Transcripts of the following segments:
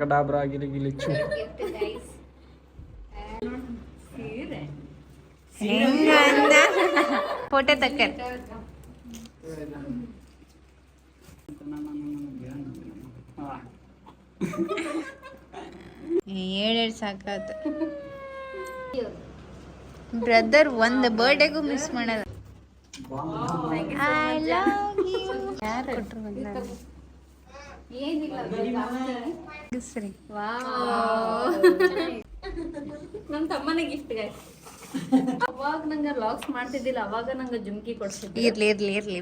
ಆಬ್ರಕಡಾಬ್ರ ಗಿಲಿ ಗಿಲಿ ಚು. ಫೋಟೋ ತಕ್ಕ ಏಳೆರಡು ಸಾಕಾತ. ಬ್ರದರ್ ಒಂದು ಬರ್ಡೇಗೂ ಮಿಸ್ ಮಾಡಲ್ಲ. I love you. ಯಾರು ಕೊಟ್ಟರು ನಮ್ಮ ತಮ್ಮನ ಗಿಫ್ಟ್ ಅವಾಗ ನಂಗೆ ಲಾಕ್ಸ್ ಮಾಡ್ತಿದ್ದಿಲ್ಲ, ಅವಾಗ ನಂಗೆ ಜುಮ್ಕಿ ಕೊಡ್ತಿದ್ದೆ. ಇರ್ಲಿ ಇರ್ಲಿ ಇರ್ಲಿ.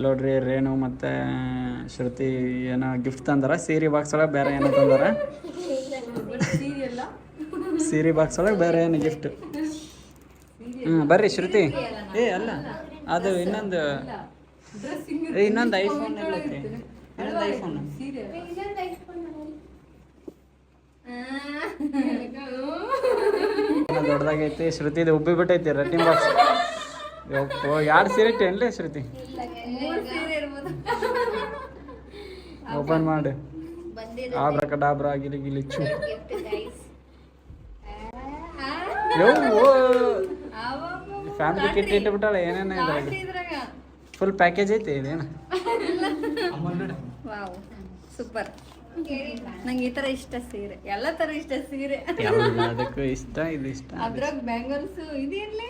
ನೋಡ್ರಿ ರೇಣು ಮತ್ತೆ ಶ್ರುತಿ ಏನೋ ಗಿಫ್ಟ್ ತಂದಾರ. ಸೀರೆ ಬಾಕ್ಸ್ ಒಳಗೆ ಬೇರೆ ಏನೋ ತಂದಾರ. ಸೀರೆ ಬಾಕ್ಸ್ ಒಳಗೆ ಬೇರೆ ಏನು ಗಿಫ್ಟ್. ಬರ್ರಿ ಶ್ರುತಿ. ಅಲ್ಲ ಅದು ಇನ್ನೊಂದು ಐಫೋನ್ ಇಲ್ಲೈತಿ. ಇನ್ನೊಂದು ಐಫೋನ್ ದೊಡ್ಡದಾಗೈತಿ. ಶ್ರುತಿದು ಉಬ್ಬಿ ಬಿಟ್ಟೈತಿ ರಟ್ಟಿಂಗ್ ಬಾಕ್ಸ್. ಎರಡು ಸೀರೆ ಇಟ್ಟೇನ್ಲಿ ಶ್ರುತಿ? ಓಪನ್ ಮಾಡಿ. ಆಬ್ರಕಡಾಬ್ರ ಗಿಲಿ ಗಿಲಿ ಚು. ಫ್ಯಾಮಿಲಿ ಕಿಟ್ ಇಟ್ಟುಬಿಟ್ಟಾಳೆ. ಏನೇನ ಇದ್ರಾಗ ಫುಲ್ ಪ್ಯಾಕೇಜ್ ಐತಿ. ಇದೇನು ಸೂಪರ್. ನಂಗೆ ಈ ತರ ಇಷ್ಟ ಸೀರೆ, ಎಲ್ಲ ತರ ಇಷ್ಟ ಸೀರೆ. ಅದಕ್ಕೂ ಇಷ್ಟ, ಇದು ಇಷ್ಟ. ಅದ್ರಾಗ ಬ್ಯಾಂಗಲ್ಸ್ ಇದು ಇರ್ಲಿ.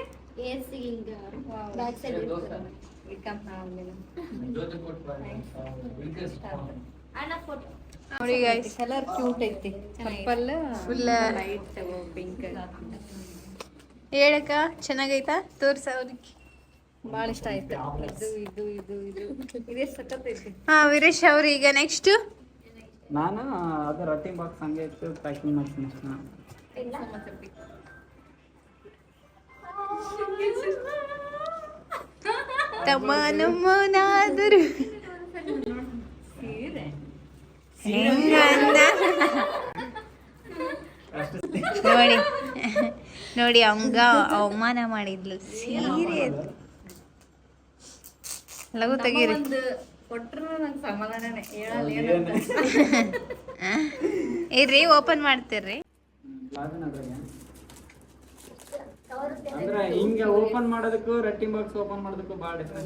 ನೋಡಿ ಗೈಸ್, ಕಲರ್ ಕ್ಯೂಟ್ ಐತಿ. Purple full light pink. ಹೇಳಕ್ಕ ಚೆನ್ನಾಗೈತಾ? ತೋರ್ಸ ಅವ್ರಿಗೆ. ಭಾಳ ಇಷ್ಟ ಆಯ್ತು. ಇದು ಇದು ಇದು ಇದು ಇದೇ ಸಖತ್ ಐತಿ. ಹಾ ವೀರೇಶ್ ಅವ್ರು ಈಗ ನೆಕ್ಸ್ಟ್. ನಾನು ಅದು ರಟ್ಟಿಂಗ್ ಬಾಕ್ಸ್ ಹಂಗೆ ಇತ್ತು, ಪ್ಯಾಕಿಂಗ್ ಮಾಡ್ತೀನಿ. ತಮ್ಮ ನಮ್ಮನಾದರು ನೋಡಿ ನೋಡಿ ಅವಂಗ ಅವಮಾನ ಮಾಡಿದ್ಲು. ಸೀರೆ ಲಘು ತೆಗೀರಿ. ಕೊಟ್ರು ನಂಗೆ ಸಮಾಧಾನನೇ ಹೇಳಲ್ಲ. ಇರ್ರಿ ಓಪನ್ ಮಾಡ್ತೀರ್ರಿ. ಅಂದ್ರೆ ಹಿಂಗೆ ಓಪನ್ ಮಾಡೋದಕ್ಕೂ ರಟ್ಟಿಂಗ್ ಬಾಕ್ಸ್ ಓಪನ್ ಮಾಡೋದಕ್ಕೂ ಭಾಳ ಡಿಫ್ರೆನ್ಸ್.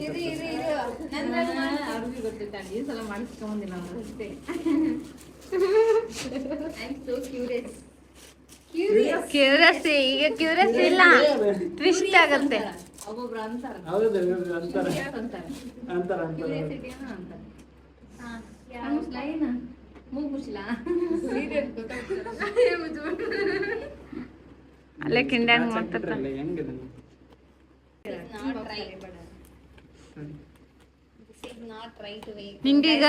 ಅವ್ರಿಗೆ ಗೊತ್ತಿಲ್ಲ, ಈ ಸಲ ಮಾಡಿಸ್ಕೊಂಬಂದಿಲ್ಲ ನಾನು ಅಷ್ಟೇ. I am so curious. Curious ಈಗ ಕ್ಯೂರಿಯಸ್ ಇಲ್ಲ, ಟ್ವಿಸ್ಟ್ ಆಗತ್ತೆ. ಒಬ್ಬೊಬ್ರು ಅಂತಾರೆ. ಹೌದು ಅಂತಾರೆ ಅಂತಾರೆ ಕ್ಯೂರಿಯಾಸಿಟಿ ಅಂತಾರೆ. ಮೂಗು ಮುಚ್ಚಲ ಅಲ್ಲೇ ಕಿಂಡ್ಯಾಗ ಮಾಡ್ತಾರೆ. ಹೆಂಗಿದೆ ನಿಂಗೀಗ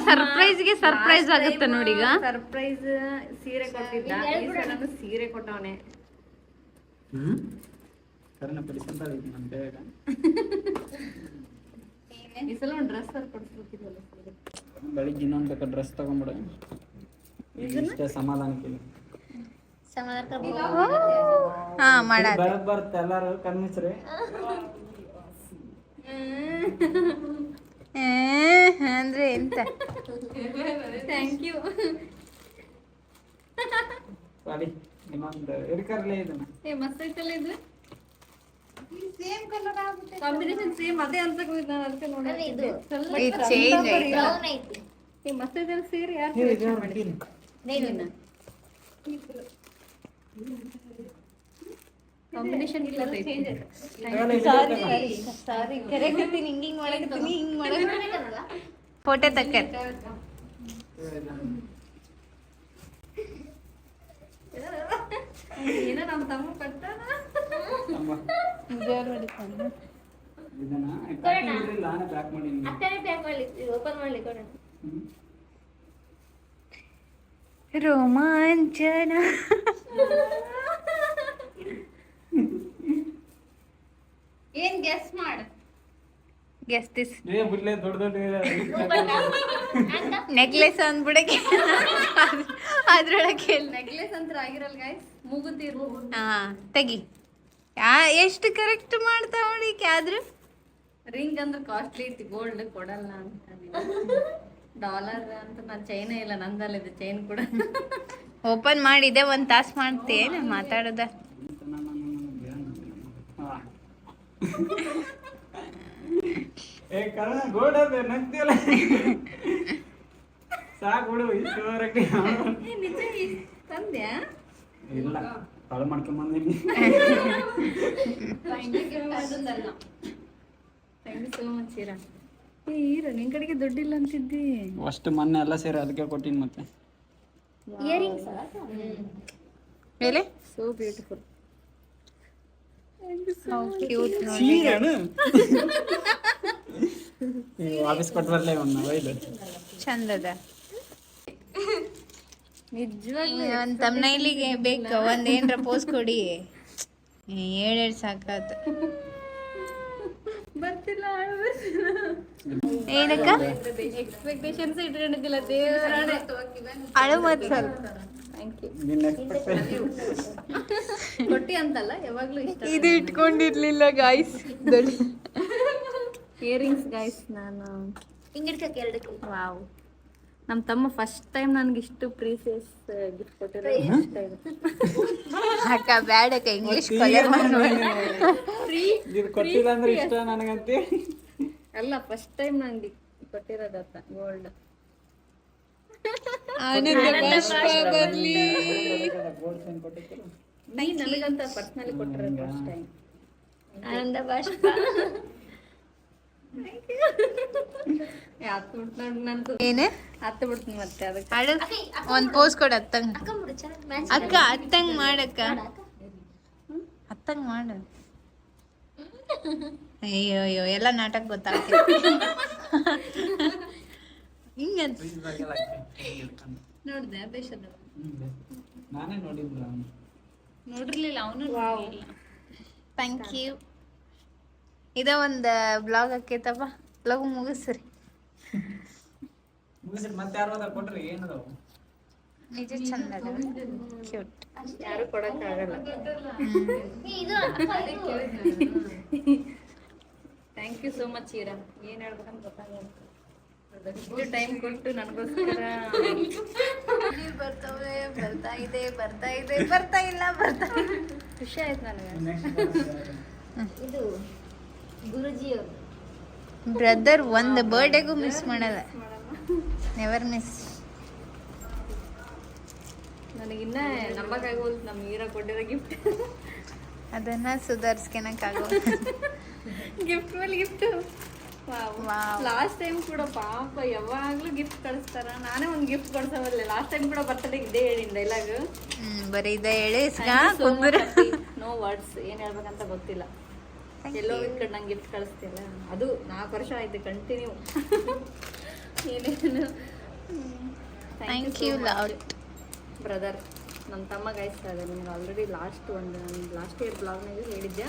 ಸರ್ಪ್ರೈಸ್ಗೆ ಸರ್ಪ್ರೈಸ್ ಆಗುತ್ತೆ ನೋಡಿ. ಈಗ ಸರ್ಪ್ರೈಸ್ ಸೀರೆ ಕೊಟ್ಟಿದ್ದ, ಈ ಸಲ ನಾನು ಸೀರೆ ಕೊಟ್ಟವನೆ. ಈ ಸಲ ಒಂದು ಡ್ರೆಸ್ ಕೊಡ್ಸ್ಬೇಕಿದ್ವಲ್ಲ. ಬೆಳಿಗ್ಗೆ ಇನ್ನೊಂದು ಬೇಕಾದ್ರೆ ಡ್ರೆಸ್ ತಗೊಂಡ್ಬಿಡ. ಇಷ್ಟೇ ಸಮಾಧಾನಕ್ಕೆ. ಹಾ ಮಾಡ ಬೆಳಗ್ ಬರುತ್ತೆ. ಎಲ್ಲಾರು ಕಣ್ಮಿಸ್ರಿ. ಅಂದ್ರೆ ಎಂತ? Thank you. ಇನ್ನೊಂದು ಇಡ್ಕರ್ಲೇ ಇದನ್ನ. ಮಸ್ತ್ ಐತಲ್ಲ ಇದು. ಸೇಮ್ ಕಲರ್ ಆಗುತ್ತೆ, ಕಾಂಬಿನೇಷನ್ ಸೇಮ್ ಅದೇ ಅಂತ ನಾನು ಅದಕ್ಕೆ ನೋಡಿ. ಇದು ಚೇಂಜ್ ಐತಿ. ಈ ಮಸ್ತ್ ಐತಲ್ಲ ಸೀರೆ. ಯಾರು ಸೆಲೆಕ್ಷನ್ ಮಾಡಿದ್ರು? ನೀನು. ಕಾಂಬಿನೇಷನ್ ಇಲ್ಲ ಚೇಂಜ್ ಐತೆ. ಸಾರಿ ಕರೆಕ್ಟ್ ಹಿಂಗಿಂಗ್ ಮಾಡಕತ್ತೀನಿ, ಹಿಂಗ್ ಮಾಡಕತ್ತೀನಿ. ಫೋಟೋ ತಕ್ಕ ಏನೋ ನಮ್ಮ ತಮ್ಮ ಕೊಟ್ಟಾನ. ರೋಮಾಂಚನ. ಏನ್ ಗೆಸ್ ಮಾಡ. Guess this. ದೊಡ್ಡ ನೆಕ್ಲೆಸ್ ಅಂದ್ಬಿಡಕ್ಕೆ ಅದ್ರೊಳಗೆ ನೆಕ್ಲೆಸ್ ಅಂತ ಆಗಿರಲ್ಲ ಗೈಸ್. ಮೂಗುತ್ತೀರು. ಹಾ ತೆಗಿ. ಎಷ್ಟು ಕರೆಕ್ಟ್ ಮಾಡ್ತಾ ನೋಡಿ ಆದ್ರೂ ರಿಂಗ್ ಅಂದ್ರೆ ಕಾಸ್ಟ್ಲಿ ಐತಿ, ಗೋಲ್ಡ್ ಕೊಡಲ್ಲ ಅಂತ. ಡಾಲರ್ ಅಂತ ನಾನು ಚೈನೇ ಇಲ್ಲ, ನಂದಲ್ಲಿದೆ ಚೈನ್ ಕೂಡ. ಓಪನ್ ಮಾಡಿದೆ 1 ತಾಸು ಮಾಡ್ತೇನೆ ಮಾತಾಡೋದ. ಏ ಕರ್ಣ ಗೋಡ್ ಅದ ನಗ್ತಿಯಲ್ಲ. ಸಾಕು ಬಿಡು ಇಷ್ಟವರೆಗೆ. ನಿಜ ತಂದ್ಯಾ? ಇಲ್ಲ ಕಾಳು ಮಾಡ್ಕೊಂಡ್ ಬಂದಿನಿ. Thank you so much Heera. ಏ ಹೀರಾ, ನಿನ್ ಕಡೆಗೆ ದುಡ್ಡಿಲ್ಲ ಅಂತಿದ್ದಿ. ಅಷ್ಟು ಮೊನ್ನೆ ಎಲ್ಲ ಸೇರಿ ಅದಕ್ಕೆ ಕೊಟ್ಟಿನಿ ಮತ್ತೆ. ಇಯರಿಂಗ್ಸ್ ಮೇಲೆ ಸೋ ಬ್ಯೂಟಿಫುಲ್. ಕ್ಯೂಟ್ ಸೀರೆನು ವಾಪಸ್ ಕೊಟ್ಟು ಬರಲೇ ಒಂದು ಒಯ್ದು. ಚಂದದ. ನಿಜವಾಗ್ಲೂ ಒಂದು ತಮ್ಮನೈಲಿಗೆ ಬೇಕು, ಒಂದು ಏನರ ಪೋಸ್ ಕೊಡಿ. 7 ಸಾಕಾತ. ಬರ್ತಿಲ್ಲ, ಏನಕ್ಕ ಎಕ್ಸ್ಪೆಕ್ಟೇಷನ್ಸ್ ಇಟ್ಕೊಂಡಿದ್ದಿಲ್ಲ ದೇವರಾಣೆ. ಅಳು ಮತ್ ಸ್ವಲ್ಪ. Thank you. ನಿನ್ನ ಎಕ್ಸ್ಪೆಕ್ಟೇಷನ್ ಕೊಟ್ಟಿ ಅಂತಲ್ಲ, ಯಾವಾಗ್ಲೂ ಇಷ್ಟ. ಇದು ಇಟ್ಕೊಂಡಿರ್ಲಿಲ್ಲ ಗಾಯ್ಸ್. ಇಯರಿಂಗ್ಸ್ ಗೈಸ್, ನಾನು ವಾವ್, ನಮ್ಮ ತಮ್ಮ ಫಸ್ಟ್ ಟೈಮ್ ನನ್ಗೆ ಇಷ್ಟು ಪ್ರೀಸಿಯಸ್ ಗಿಫ್ಟ್ ಕೊಟ್ಟಿರೋ ಇಷ್ಟ ಇದೆ. ಅಕ್ಕ ಬ್ಯಾಡಕ್ಕ ಇಂಗ್ಲಿಷ್ ಕೊಲೆ ಇದು ಕೊಟ್ಟಿಲ್ಲ ಅಂದ್ರೆ ಇಷ್ಟ ನನಗಂತೆ. ಅಲ್ಲ, ಫಸ್ಟ್ ಟೈಮ್ ನಂಗೆ ಕೊಟ್ಟಿರೋದತ್ತ ಗೋಲ್ಡ್. ಬರ್ಲಿ. ನನಗಂತ ಪರ್ಸನಲಿ ಕೊಟ್ಟಿರೋದು ಫಸ್ಟ್ ಟೈಮ್. ಆನಂದ ಬಾಷ್ಪ. ಹತ್ತು ಬಿಟ್ಟು ನೋಡಿ, ನಂದು ಏನೇ ಹತ್ತು ಬಿಡ್ತೀನಿ ಮತ್ತೆ ಅದಕ್ಕೆ. ಅಳು ಒಂದ್ ಪೋಸ್ ಕೊಡ ಅತ್ತಂಗ್. ಅಕ್ಕ ಅತ್ತಂಗ್ ಮಾಡಕ್ಕ, ಅತ್ತಂಗ್ ಮಾಡು. ಅಯ್ಯೋ ಅಯ್ಯೋ ಎಲ್ಲ ನಾಟಕ ಗೊತ್ತಾಗ್ತದೆ. ಹಿಂಗಂತ ನೋಡ್ದೆ ಬೇಷದ. ನಾನೇ ನೋಡಿಲ್ಲ. ನೋಡಿರ್ಲಿಲ್ಲ ಅವನು. Thank you. ಇದ ಒಂದು ಬ್ಲಾಗ್ ಹಾಕೈತಪ್ಪ, ಬ್ಲಾಗ್ ಮುಗಿಸ್ರಿ. ಮುಗಿಸಿಟ್ಟು ಮತ್ತೆ ಯಾರು ಕೊಟ್ರಿ ಏನದು? ನಿಜ ಚಂದ ಅದ, ಕ್ಯೂಟ್. ಯಾರು ಕೊಡಕ್ಕಾಗಲ್ಲ. Thank you so much Heera. ಏನ್ ಹೇಳ್ಬೇಕಂತ ಗೊತ್ತಾಗಲ್ಲ. ಇಷ್ಟು ಟೈಮ್ ಕೊಟ್ಟು ನನಗೋಸ್ಕರ. ಬರ್ತವೆ, ಬರ್ತಾ ಇದೆ, ಬರ್ತಾ ಇದೆ, ಬರ್ತಾ ಇಲ್ಲ, ಬರ್ತಾ ಇಲ್ಲ. ಖುಷಿ ಆಯ್ತು ನನಗೆ. ಇದು ಗುರುಜಿ ಅವರು ಬ್ರದರ್ ಒಂದು ಬರ್ಡೇಗೂ ಮಿಸ್ ಮಾಡಲ್ಲ. Never miss. ನನಗಿನ್ನ ನಂಬಕ್ಕಾಗೋದು ನಮ್ಮ ಹೀರಾ ಕೊಟ್ಟಿರೋ ಗಿಫ್ಟ್. ಅದನ್ನ ಸುಧಾರಿಸ್ಕೊಳಕ್ಕಾಗೋ. ಗಿಫ್ಟ್ ಮೇಲೆ ಗಿಫ್ಟ್. ಲಾಸ್ಟ್ ಟೈಮ್ ಕೂಡ ಪಾಪ ಯಾವಾಗ್ಲೂ ಗಿಫ್ಟ್ ಕಳಿಸ್ತಾರ. ನಾನೇ ಒಂದು ಗಿಫ್ಟ್ ಕೊಡ್ಸವಲ್ಲೆ. ಲಾಸ್ಟ್ ಟೈಮ್ ಕೂಡ ಬರ್ತಡೇ ಇದೇ ಹೇಳಿನ ಡೈಲಾಗ್. ಬರೀ ಇದ ಹೇಳಿ ನೋ ವರ್ಡ್ಸ್, ಏನ್ ಹೇಳ್ಬೇಕಂತ ಗೊತ್ತಿಲ್ಲ. ಎಲ್ಲೋ ಈ ಕಡೆ ನಂಗೆ ಗಿಫ್ಟ್ ಕಳಿಸ್ತಿಲ್ಲ. ಅದು 4 ವರ್ಷ ಆಯ್ತು ಕಂಟಿನ್ಯೂ. ಏನೇನು. ಥ್ಯಾಂಕ್ ಯು ಲಾಟ್ ಬ್ರದರ್, ನಮ್ಮ ತಮ್ಮ ಗೈಸ್ ಅದ. ನಿಮ್ಗೆ ಆಲ್ರೆಡಿ ಲಾಸ್ಟ್ ಇಯರ್ ಬ್ಲಾಗ್ನಾಗ ಹೇಳಿದ್ದೆ.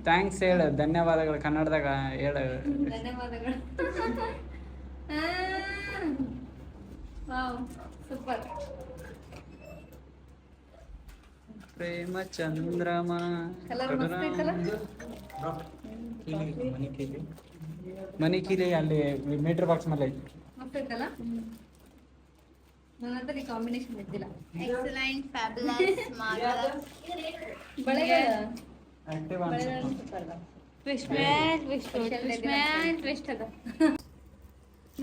ಥ್ಯಾಂಕ್ಸ್ ಹೇಳು, ಧನ್ಯವಾದಗಳು ಕನ್ನಡದಾಗ ಹೇಳು. ಧನ್ಯವಾದಗಳು. Wow, super. Prema Chandrama colour ಮಸ್ತ್ ಐತಲ್ಲ. ಮನಿ ಕೀಲಿ ಅಲ್ಲಿ ಮೀಟರ್ ಬಾಕ್ಸ್ ಮೇಲೆ ಐತಿ. ಮಸ್ತ್ ಐತಲ್ಲ. ನನ್ನ ಹತ್ರ ಈ ಕಾಂಬಿನೇಷನ್ ಇದ್ದಿಲ್ಲ. Excellent, fabulous, marvellous. ಬಳೆಗಳು ಆಕ್ಟಿವ್ ಸೂಪರ್ ಅದ. ಟ್ವಿಸ್ಟ್ ಅದ.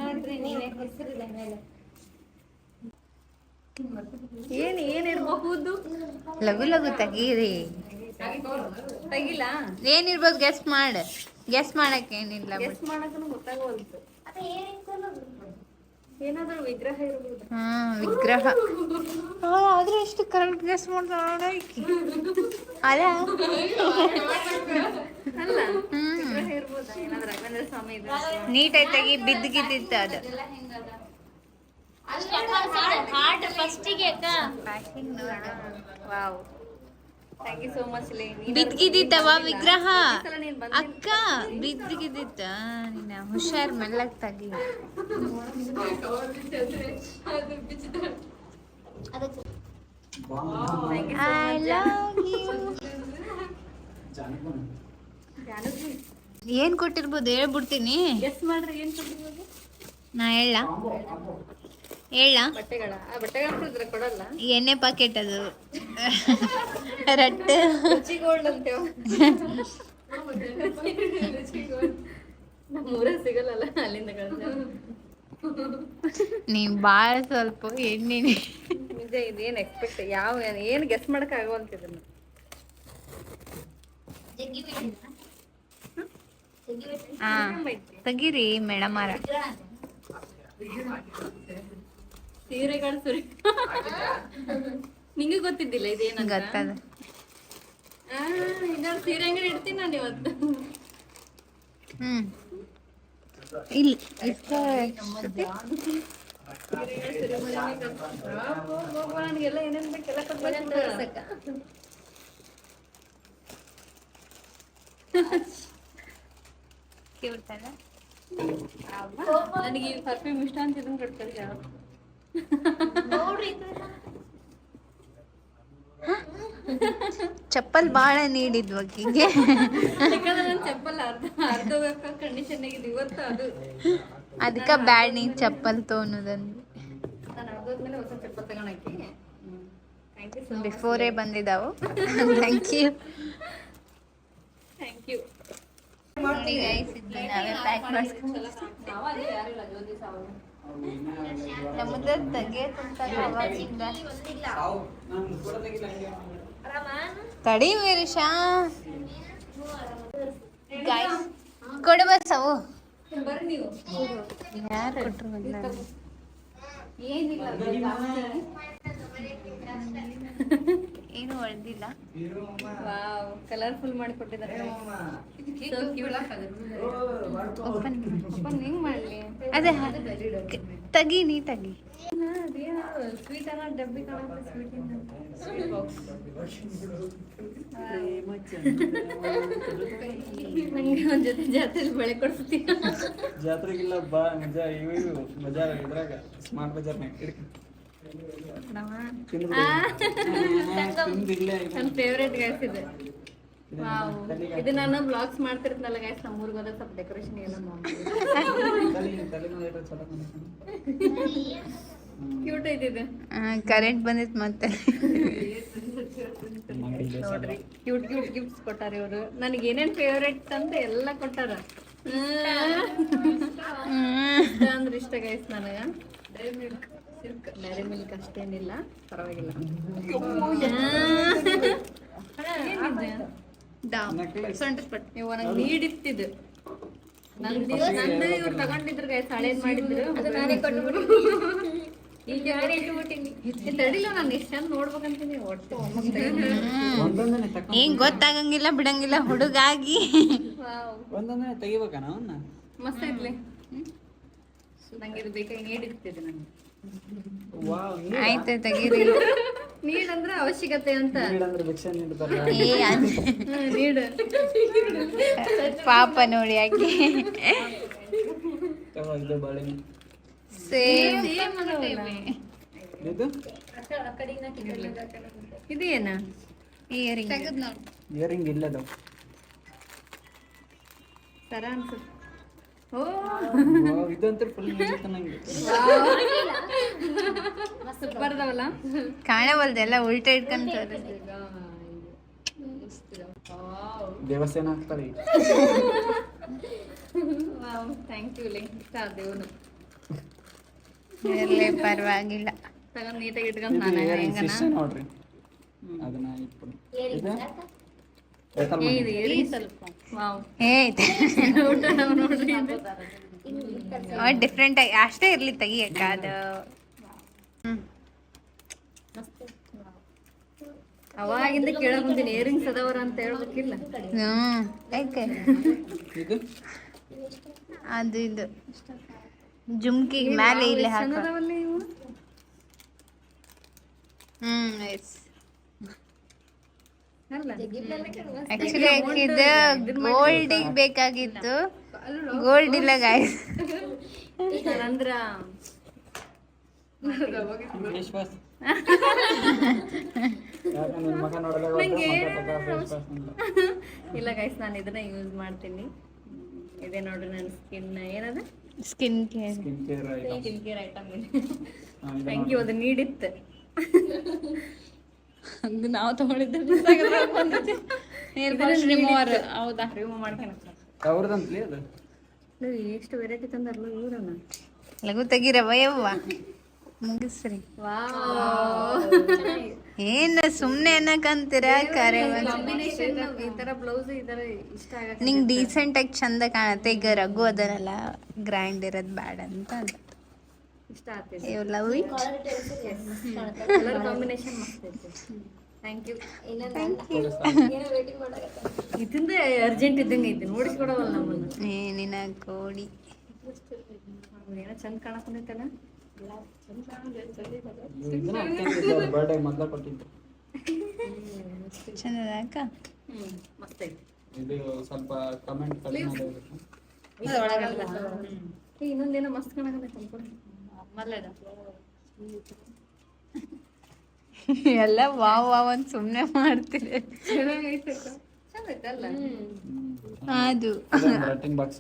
ನೋಡ್ರಿ ನೀವೇ ಹೆಸರಿಲ್ಲ ಮೇಲೆ ಏನಿರ್ಬಹುದು. ಲಘು ಲಘು ತೆಗೀರಿ. ತೆಗಿಲ್ಲ. ಏನಿರ್ಬೋದು ಗೆಸ್ಟ್ ಮಾಡು. ಗೆಸ್ಟ್ ಮಾಡಕ್ಕೆ ಏನಿಲ್ಲ. ಗೆಸ್ ಮಾಡಕ್ಕೂ ಗೊತ್ತಾಗೋಲ್ತು. ಏನಾದ್ರೂ ವಿಗ್ರಹ ಇರ್ಬೋದು. ವಿಗ್ರಹ. ಆದ್ರೆ ಎಷ್ಟು ಕರೆಕ್ಟ್ ಗೆಸ್ ಮಾಡ್ತಾಳ. ಅಲ್ಲ ಅಲ್ಲ, ವಿಗ್ರಹ ಇರ್ಬೋದಾ? ಏನಾದ್ರೂ ರಾಘವೇಂದ್ರ ಸ್ವಾಮಿ ಇದ್ರೆ ನೀಟಾಗಿ ತೆಗಿ, ಬಿದ್ದಿಗಿದ್ದಿತ್ತು ಅದು. ವಾವ್, ಥ್ಯಾಂಕ್ ಯು ಸೋ ಮಚ್. ಬಿದ್ದಿಗಿದ್ದಿತ್ತವ ವಿಗ್ರಹ. ಅಕ್ಕ ಬಿದ್ದಿಗಿದ್ದಿತ್ತ. ನೀನ ಹುಷಾರ್ ಮೆಲ್ಲಕ್ ತಗಿ. I love you. ಏನ್ ಕೊಟ್ಟಿರ್ಬೋದು ಹೇಳ್ಬಿಡ್ತೀನಿ. ಗೆಸ್ ಮಾಡ್ರಿ ಏನ್ ಕೊಟ್ಟಿರ್ಬೋದು? ನಾ ಹೇಳ ಬಟ್ಟೆಗಳ ಕೊಡಿದ್ರೆ ಕೊಡಲ್ಲ. ಎಣ್ಣೆ ಪಾಕೆಟ್ ಅದು. ರಟ್ಟು. ರುಚಿ ಗೋಲ್ಡ್ ಅಂತೇವ. ನಮ್ಮೂರ ಸಿಗಲ್ಲ ಅಲ್ಲಿಂದ ಕಳ್ಸ. ನೀ ಬಾಳ ಸ್ವಲ್ಪ ಎಣ್ಣೆ. ನಿಜ ಇದೇನ್ ಎಕ್ಸ್ಪೆಕ್ಟ್ ಏನ್ ಗೆಸ್ ಮಾಡಕ್ ಆಗೋಲ್ತಿದನ್ನ. ಹಾ ತೆಗೀರಿ ಮೇಡಮಾರ. ಸೀರೆಗಳು ಸುರಿ. ನಿಂಗೆ ಗೊತ್ತಿದ್ದಿಲ್ಲ ಇದೇನ ಗೊತ್ತದ. ಇನ್ನೊಂದು ಸೀರೆ ಅಂಗಡಿ ಇಡ್ತೀನಿ ನಾನು ಇವತ್ತು. ಇಲ್ಲಿ ನನಗೆಲ್ಲ ಏನೇನ್ ಬೇಕೆಲ್ಲ ಕೊಡ್ಬೇಕು. ನನಗೆ ಈ ಪರ್ಫ್ಯೂಮ್ ಇಷ್ಟ ಅಂತ ಇದನ್ನ ಕೊಡ್ತಾರೆ. ಚಪ್ಪಲ್ ಬಾಳ ನೀಡಿದ್ವು ಆಕಿಗೆ. ಯಾಕಂದ್ರೆ ನನ್ನ ಚಪ್ಪಲ್ ಅರ್ಧ ಕಂಡೀಷನ್ ಆಗಿದೆ ಇವತ್ತು. ಅದಕ್ಕ ಬ್ಯಾಡ್ ನೀ ಚಪ್ಪಲ್ ತೊಗೊಳೋದಂದು. ನಾನು ಅರ್ಧದ್ಮೇಲೆ ಹೊಸ ಚಪ್ಪಲ್ ತಗೊಳಕ್ಕೆ. ಥ್ಯಾಂಕ್ ಯು ಸೊ ಬಿಫೋರೇ ಬಂದಿದ್ದಾವು. Thank you. Thank you. ನಾವೇ ಪ್ಯಾಕ್ ಮಾಡಿಸ್ಕೊಂಡು ನಮ್ಮದ ತೆಗೆಯಂತ ತಡಿ ವೀರೇಶ. ಗಾಯ್ಸ್ ಕೊಡು ಬಸ್ಸವು. ಬರ್ರಿ ನೀವು. ಯಾರು ಕೊಟ್ರು ಏನಿಲ್ಲ ಏನು ಹೊಳ್ದಿಲ್ಲ. ವಾವ್ ಕಲರ್ಫುಲ್ ಮಾಡಿ ಕೊಟ್ಟಿದ್ದಾರೆ. ಓಪನ್ ಹೆಂಗ್ ಮಾಡ್ಲಿ? ಅದೇ ತಗಿ ನೀ ತಗಿ. ಸ್ವೀಟ್ ಅನ್ನೋ ಡಬ್ಬಿ ಕಾಣುತ್ತೆ. ಸ್ವೀಟ್ ಬಾಕ್ಸ್ ನಂಗೆ ಒಂದ್ ಜೊತೆ ಜಾತ್ರೆಲಿ ಬೆಳೆ ಕೊಡ್ಸ್ತೀಯ. ಜಾತ್ರೆಗಿಲ್ಲ ಬಾ ಮಜಾ. ಇವು ಮಜಾ ಇದ್ರಾಗ ಸ್ಮಾರ್ಟ್ ಬಜಾರ್ನಾಗ ನನ್ನ ಫೇವ್ರೇಟ್ ಗೈಸ್ ಇದು. ವಾವ್ ಇದು ನಾನು ಬ್ಲಾಗ್ಸ್ ಮಾಡ್ತಿರ್ತೀನಲ್ಲ ಗೈಸ್. ನಮ್ಮೂರಿಗೆ ಹೋದಾಗ ಸ್ವಲ್ಪ ಡೆಕೋರೇಷನ್ ಎಲ್ಲ ಕ್ಯೂಟ್ ಐತಿ ಇದು. ಕರೆಂಟ್ ಬಂದಿತ್ತು ಮತ್ತೆ. ನೋಡ್ರಿ ಕ್ಯೂಟ್ ಗಿಫ್ಟ್ಸ್ ಕೊಟ್ಟಾರ ಇವರು. ನನಗೆ ಏನೇನ್ ಫೇವ್ರೇಟ್ ಅಂತ ಎಲ್ಲ ಕೊಟ್ಟಾರ. ಇಷ್ಟ ಅಂದ್ರೆ ಇಷ್ಟ ಗೈಸ್ ನನಗ. ಡೈರಿ ಮಿಲ್ಕ್ ಅಷ್ಟೇನಿಲ್ಲ, ಪರವಾಗಿಲ್ಲ. ಇವ ನಂಗೆ ನೀಡಿತ್ತಿದ್ದು ನಂದು ಇವ್ರು ತಗೊಂಡಿದ್ರು ಗೈಸ್. ಹಳೇದ್ ಮಾಡಿದ್ರು ಈಗ ತಡಿಲ್ಲ. ನಾನು ಎಷ್ಟು ಚಂದ ನೋಡ್ಬೇಕಂತೀನಿ. ಒಟ್ಟು ಏನ್ ಗೊತ್ತಾಗಂಗಿಲ್ಲ ಬಿಡಂಗಿಲ್ಲ ಹುಡುಗಾಗಿ. ಒಂದೊಂದೇ ತೆಗಿಬೇಕನ ಅವನ್ನ. ಮಸ್ತ್ ಐತ್ಲಿ. ನಂಗೆ ಇದು ಬೇಕಾಗಿ ನೀಡಿರ್ತಿದೆ ನಂಗೆ. ಆಯ್ತು ತೆಗೀರಿ. ನೀಡಂದ್ರೆ ಅವಶ್ಯಕತೆ ಅಂತ. ನೀಡಂದ್ರೆ ಭಿಕ್ಷೆ ನೀಡ್ತಾರ. ನೀಡು ಪಾಪ ನೋಡಿ ಆಕೆ. ಇದು ಬಾಳೆಹಣ್ಣು. ಸೇಮ್ ಇದು ಇದು ಏನ? ಇಯರಿಂಗ್. ಇಯರಿಂಗ್ ಇಲ್ಲದು ಸರ ಅನ್ಸುತ್ತೆ. ಓ ಇದಂತೂ ಫುಲ್ ನಂಗೆ ಸೂಪರ್ ಅದಾವಲ್ಲ. ಕಾಣವಲ್ದೆಲ್ಲ ಉಲ್ಟಾ ಇಟ್ಕೊಂತ ದೇವಸ್ಥಾನ ಹಾಕ್ತಾರೆ. ಥ್ಯಾಂಕ್ ಯು ಲೇ. ಇಷ್ಟ ದೇವನು ಇರ್ಲಿ ಪರವಾಗಿಲ್ಲ. ತಗೊಂಡ್ ನೀಟಾಗಿ ಇಟ್ಕೊಂಡ್ ನಾನು ಹೆಂಗನ ನೋಡ್ರಿ ಅದನ್ನ ಇಟ್ಬಿಡು. ಇದು ಏರಿ ಸ್ವಲ್ಪ. ವಾವ್ ನೋಡ್ರಿ ಡಿಫ್ರೆಂಟ್ ಆಗಿ ಅಷ್ಟೇ ಇರ್ಲಿ ತೆಗಿಯಕ್ಕ ಅದು. ಅವಾಗಿಂದ ಕೇಳಕ್ ಬಂದಿನಿ ಇಯರಿಂಗ್ಸ್ ಅದಾವರ ಅಂತ ಹೇಳ್ಬೇಕಿಲ್ಲ. ಯಾಕೆ ಅದು ಇದು ಜುಮ್ಕಿ ಮೇಲೆ ಇಲ್ಲಿ ಹಾಕ. ಎಸ್ ಆಕ್ಚುಲಿ ಇದು ಗೋಲ್ಡಿಗೆ ಬೇಕಾಗಿತ್ತು. ಗೋಲ್ಡ್ ಇಲ್ಲ ಗಾಯ್ಸ್. ಅಂದ್ರ ಯಾಕಂದ್ರೆ ನಿನ್ ಮಗ ನೋಡಲ್ಲ ಇಲ್ಲ ಗೈಸ್, ನಾನು ಇದನ್ನ ಯೂಸ್ ಮಾಡ್ತೀನಿ. ಇದೆ ನೋಡ್ರಿ ನನ್ನ ಸ್ಕಿನ್ ಏನದ skin care. Skin care skin care item ಇದೆ. ಥ್ಯಾಂಕ್ ಯು, ಅದು ನೀಡಿತ್ತು. ಅದು ನಾವು ತಗೊಂಡಿದ್ದೆ ರಿಮೂವರ್. ಹೌದಾ, ರಿಮೂವ್ ಮಾಡ್ಕೊಂಡು ಅವ್ರದಂತಲೇ ಅದು. ಎಷ್ಟು ವೆರೈಟಿ ತಂದಾರಲ್ಲ ಇವ್ರನ್ನ. ಲಘು ತೆಗಿರವ ಯವ್ವ, ಮುಗಿಸ್ರಿ. ಏನು ಸುಮ್ಮನೆ ಅನ್ನಕಂತೀರ? ಕರೆ ಕಾಂಬಿನೇಷನ್ ಈ ತರ ಬ್ಲೌಸ್ ಈ ತರ ಇಷ್ಟ ಆಗತ್ತೆ. ನಿಂಗೆ ಡೀಸೆಂಟ್ ಆಗಿ ಚಂದ ಕಾಣತ್ತೆ. ಈಗ ರಘು ಅದರಲ್ಲ ಗ್ರ್ಯಾಂಡ್ ಇರೋದು ಬ್ಯಾಡ ಅಂತ ಅಂದ. ಇಷ್ಟ ಆಗ್ತದೆ. You love it. Colour combination ಮಸ್ತ್ ಐತೆ. Thank you. ಇದರಿಂದ ಅರ್ಜೆಂಟ್ ಇದ್ದಂಗೆ ಐತಿ, ನೋಡಿಸ್ಕೊಡವಲ್ಲ ನಮ್ಮನ್ನ. ನಿನ್ನ ಕೋಡಿ ಏನೋ ಚಂದ ಕಾಣಕೊಂಡೈತಲ್ಲ. ಬರ್ಡೇ ಮೊದಲ ಕೊಟ್ಟಿದ್ದು ಚಂದ ಅಕ್ಕ. ಮಸ್ತ್ ಐತಿ. ಇದು ಸ್ವಲ್ಪ ಕಮೆಂಟ್ ಕಡಿಮೆ ಮಾಡಬೇಕು. ಇನ್ನೊಂದೇನೋ ಮಸ್ತ್ ಕಾಣಕತ್ತೈತೆ. ಎಲ್ಲ ವಾವ್ ವಾವ್ ಅಂತ ಸುಮ್ಮನೆ ಮಾಡ್ತೀರಿ. ಚಂದೈತಲ್ಲ. ಅದು ರಟ್ಟಿಂಗ್ ಬಾಕ್ಸ್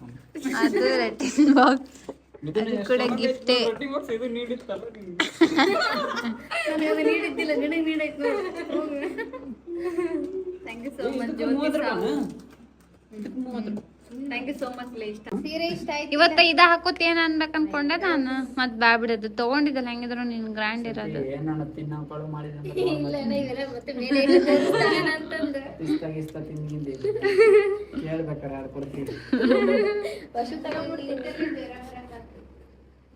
ಅದು ರೆಟಿನ್ ಬಾಕ್ಸ್, ಅದು ಕೂಡ ಗಿಫ್ಟೇ. ರಟ್ಟಿಂಗ್ ಬಾಕ್ಸ್ ಇದು ನೀಡಿತ್ತಲ್ಲ ನಿಮ್ಗೆ. ನನಗೆ ಅದು ನೀಡಿದ್ದಿಲ್ಲ, ನಿನಗೆ ನೀಡೈತು. Thank you so much Jyothi. Thank you so much. ಇಷ್ಟ ಸೀರೆ ಇಷ್ಟ ಆಯ್ತು. ಇವತ್ತ ಇದ ಹಾಕೋತೇನ ಅನ್ಬೇಕು ಅನ್ಕೊಂಡೆ ನಾನು. ಮತ್ ಬ್ಯಾ ಬಿಡೋದು ತಗೊಂಡಿದ್ದಲ್ಲ, ಹೆಂಗಿದ್ರು ನೀನ್ ಗ್ರ್ಯಾಂಡ್ ಇರೋದು. ಏನಣ್ಣ ತಿನ್ನೋಕಳು ಮಾಡಿದ್ರೆ ಗಿಸ್ತ ತಿಂದಿದ್ದೆ ಕೇಳ್ಬೇಕಾರೆ ಯಾರು ಕೊಡ್ತೀವಿ.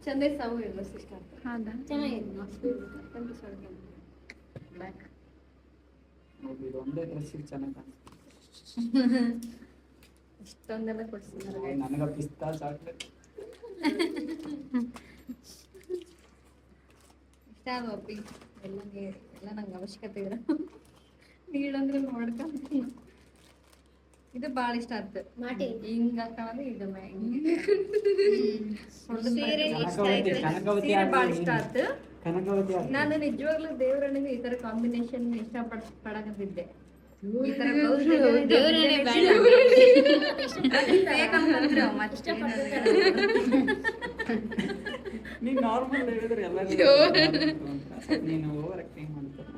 ಚಂದ ಸಾವು ಇಲ್ಲ ಇಷ್ಟ. ಹೌದಾ, ಇದು ಒಂದೇ ಡ್ರೆಸ್ಸಿಗೆ ಚೆನ್ನಾಗಿ ಕಾಣಿಸ್ತು. ಇಷ್ಟೊಂದೆಲ್ಲ ಕೊಡ್ಸಿದ್ದಾರೆ. ನನಗ ಪಿಸ್ತಾ ಚಾಕ್ಲೇಟ್ ಇಷ್ಟ ಅಲ್ವಪ್ಪಿ. ಎಲ್ಲ ಎಲ್ಲ ನಂಗೆ ಅವಶ್ಯಕತೆ ಇದ್ರ ನೀಡಂದ್ರೆ ಮಾಡ್ಕೊಂತೀನಿ. ಇದು ಭಾಳ ಇಷ್ಟ ಆಯ್ತು. ಹಿಂಗ ಹಾಕೋದು ಇದು ಸೀರೆ ಭಾಳ ಇಷ್ಟ ಆಯ್ತು. ನಾನು ನಿಜವಾಗ್ಲೂ ದೇವ್ರನಿಗೆ ಈ ತರ ಕಾಂಬಿನೇಷನ್ ಇಷ್ಟ ಪಡಕತ್ತಿದ್ದೆ. ಈ ತರ ನೀನು ನಾರ್ಮಲ್ ಹೇಳಿದ್ರೆ ಎಲ್ಲ ನೀನು ಓವರ್ ಆಕ್ಟಿಂಗ್ ಮಾಡ್ತಾರೆ.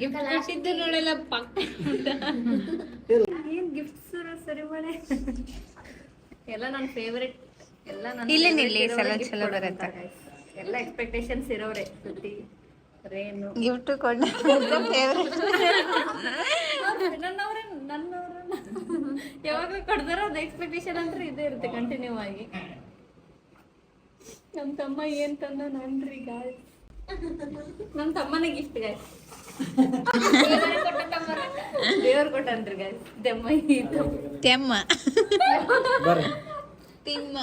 ಗಿಫ್ಟ್ ನೋಡಲ್ಲ ಪಕ್ಕ ಏನ್ ಗಿಫ್ಟ್ಸ್ ಸರಿ ಮಾಡೆ. ಎಲ್ಲ ನನ್ನ ಫೇವರೇಟ್. ಎಲ್ಲ ನನ್ನ ಇಲ್ಲಿ ನಿಲ್ಲಿ, ಚಲೋ ಚಲೋ ಬರುತ್ತೆ. ಎಲ್ಲ ಎಕ್ಸ್ಪೆಕ್ಟೇಷನ್ಸ್ ಇರೋರೆ. ಸುತ್ತಿ ರೇನು ಗಿಫ್ಟ್ ಕೊಡ ಫೇವರೇಟ್. ನನ್ನವ್ರ ಯಾವಾಗಲೂ ಕೊಡ್ತಾರ. ಅದು ಎಕ್ಸ್ಪೆಕ್ಟೇಷನ್ ಅಂದ್ರೆ ಇದೇ ಇರುತ್ತೆ ಕಂಟಿನ್ಯೂ ಆಗಿ. ನಮ್ಮ ತಮ್ಮ ಏನ್ ತಂದ ನೋಡ್ರಿ ಗಾಯ್. ನಮ್ಮ ತಮ್ಮನೇ ಗಿಫ್ಟ್ ಗಾಯ್. ದೇವ್ರು ಕೊಟ್ಟನ್ರಿ ಗಾಯ್. ತೆಮ್ಮ ಬರ್ರಿ ತಿಮ್ಮ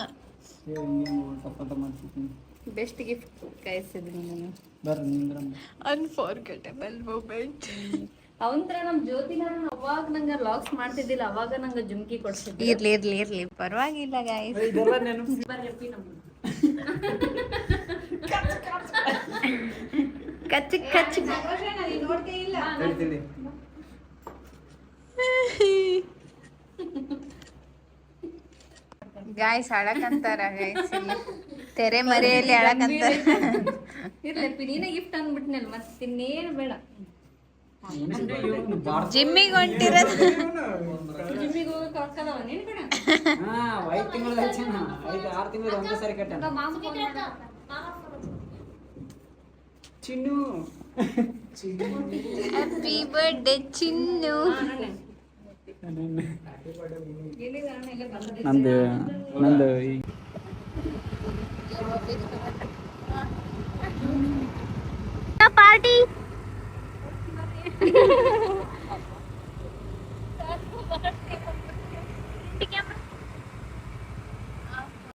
ಸಪೋರ್ಟ್ ಮಾಡ್ತೀನಿ. ಬೆಸ್ಟ್ ಗಿಫ್ಟ್ ಕಾಯಿಸಿದ್ರಿ ನಾನು. ಬರ್ರಿ ನಿಂದ್ರಮ್ಮ. Unforgettable moment. ಅವಂತ್ರ ನಮ್ ಜ್ಯೋತಿನ ಅವಾಗ ನಂಗೆ ಲಾಕ್ಸ್ ಮಾಡ್ತಿದ್ದಿಲ್ಲ, ಅವಾಗ ನಂಗೆ ಜುಮ್ಕಿ ಕೊಡ್ಸಿದ್ದೆ. ಇರ್ಲಿ ಇರ್ಲಿ ಇರ್ಲಿ, ಪರವಾಗಿಲ್ಲ ಗಾಯ್ಸ್. ಇದೆಲ್ಲ ನೆನಪು ಬರ್ರಿ ನಮ್ಮ ಕಚ್ಚಿ ಕಚ್ಚಿ ಹೇಳ್ತೀನಿ. ಗಾಯ್ಸ್ ಅಳಕಂತಾರ. ಗಾಯ್ಸ್ ತೆರೆ ಮರೆಯಲ್ಲಿ ಅಳಕಂತಾರ. ಇರ್ಲಪ್ಪಿ, ನೀನೇ ಗಿಫ್ಟ್ ಅಂದ್ಬಿಟ್ನಲ್ಲ, ಮತ್ತೆ ಇನ್ನೇನು ಬೇಡ. ಜಿಮ್ಮಿಗೆ ಹೊಂಟಿರೋದು. ಜಿಮ್ಮಿಗೆ ಹೋಗಕ್ಕೆ ಹಾಕದವ ನೀನು ಕಣ. 5 ತಿಂಗಳು 5-6 ತಿಂಗಳು ಒಂದೇ ಸರಿ ಕಟ್ಟ. ಚಿನ್ನು ಹ್ಯಾಪಿ ಬರ್ಡೇ ಚಿನ್ನು. ನಂದು ಪಾರ್ಟಿ